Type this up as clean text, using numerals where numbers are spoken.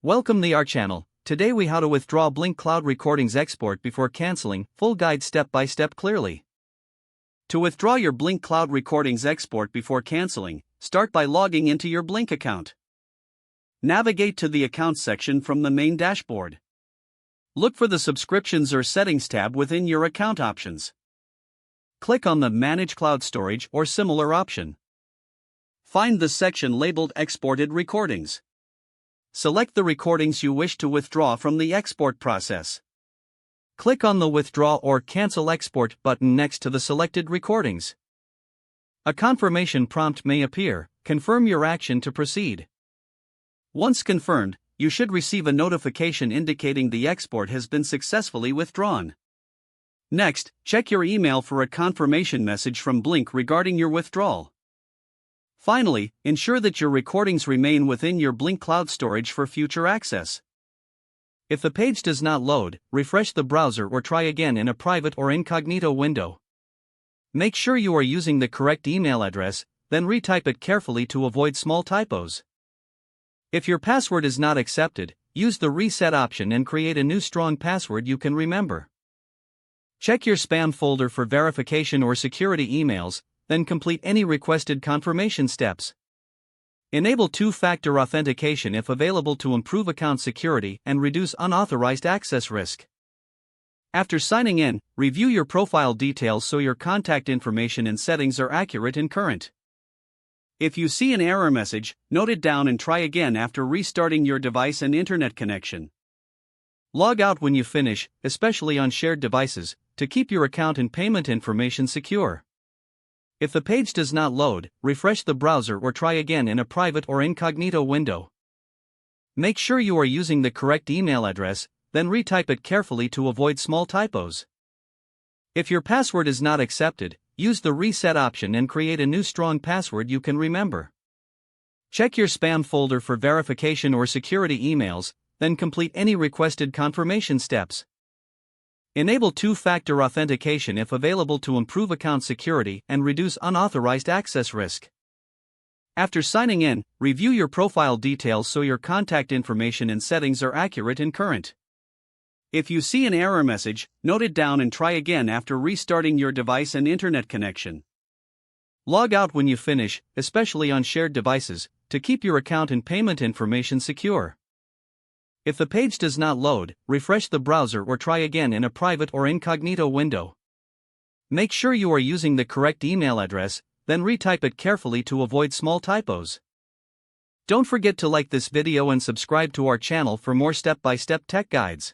Welcome to our channel. Today we how to withdraw Blink Cloud Recordings export before canceling, full guide step by step clearly. To withdraw your Blink Cloud Recordings export before canceling, start by logging into your Blink account. Navigate to the Accounts section from the main dashboard. Look for the Subscriptions or Settings tab within your account options. Click on the Manage Cloud Storage or similar option. Find the section labeled Exported Recordings. Select the recordings you wish to withdraw from the export process. Click on the Withdraw or Cancel Export button next to the selected recordings. A confirmation prompt may appear. Confirm your action to proceed. Once confirmed, you should receive a notification indicating the export has been successfully withdrawn. Next, check your email for a confirmation message from Blink regarding your withdrawal. Finally, ensure that your recordings remain within your Blink Cloud storage for future access. If the page does not load, refresh the browser or try again in a private or incognito window. Make sure you are using the correct email address, then retype it carefully to avoid small typos. If your password is not accepted, use the reset option and create a new strong password you can remember. Check your spam folder for verification or security emails, then complete any requested confirmation steps. Enable two-factor authentication if available to improve account security and reduce unauthorized access risk. After signing in, review your profile details so your contact information and settings are accurate and current. If you see an error message, note it down and try again after restarting your device and internet connection. Log out when you finish, especially on shared devices, to keep your account and payment information secure. If the page does not load, refresh the browser or try again in a private or incognito window. Make sure you are using the correct email address, then retype it carefully to avoid small typos. If your password is not accepted, use the reset option and create a new strong password you can remember. Check your spam folder for verification or security emails, then complete any requested confirmation steps. Enable two-factor authentication if available to improve account security and reduce unauthorized access risk. After signing in, review your profile details so your contact information and settings are accurate and current. If you see an error message, note it down and try again after restarting your device and internet connection. Log out when you finish, especially on shared devices, to keep your account and payment information secure. If the page does not load, refresh the browser or try again in a private or incognito window. Make sure you are using the correct email address, then retype it carefully to avoid small typos. Don't forget to like this video and subscribe to our channel for more step-by-step tech guides.